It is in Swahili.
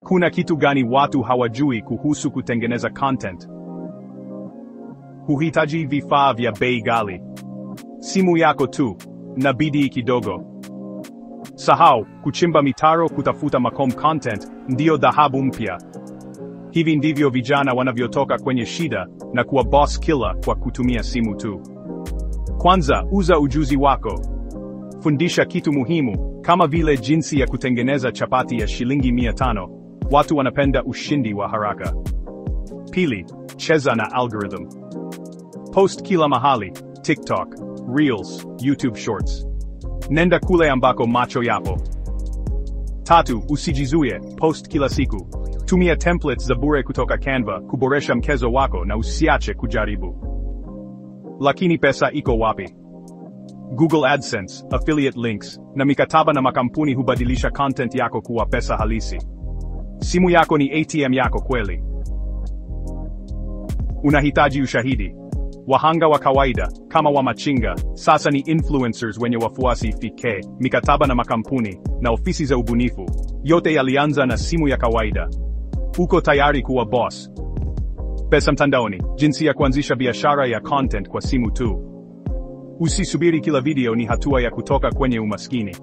Kuna kitu gani watu hawajui kuhusu kutengeneza content? Huhitaji vifaa vya bei ghali. Simu yako tu na bidii kidogo. Sahau kuchimba mitaro kutafuta content, ndiyo dhahabu mpya. Hivi ndivyo vijana wanavyotoka kwenye shida na kuwa boss killer kwa kutumia simu tu. Kwanza, uza ujuzi wako. Fundisha kitu muhimu, kama vile jinsi ya kutengeneza chapati ya shilingi 500. Watu wanapenda ushindi wa haraka. Pili, cheza na algorithm. Post kila mahali, TikTok, Reels, YouTube Shorts. Nenda kule ambako macho yapo. Tatu, usijizuie, post kila siku. Tumia templates za bure kutoka Canva kuboresha mchezo wako na usiache kujaribu. Lakini pesa iko wapi? Google AdSense, affiliate links, na mikataba na makampuni hubadilisha content yako kuwa pesa halisi. Simu yako ni ATM yako kweli. Unahitaji ushahidi. Wahanga wa kawaida, kama wa machinga, sasa ni influencers wenye wafuasi fike, mikataba na makampuni, na ofisi za ubunifu. Yote yalianza na simu ya kawaida. Uko tayari kuwa boss? Pesa mtandaoni, jinsi ya kuanzisha biashara ya content kwa simu tu. Usisubiri kila video ni hatua ya kutoka kwenye umaskini.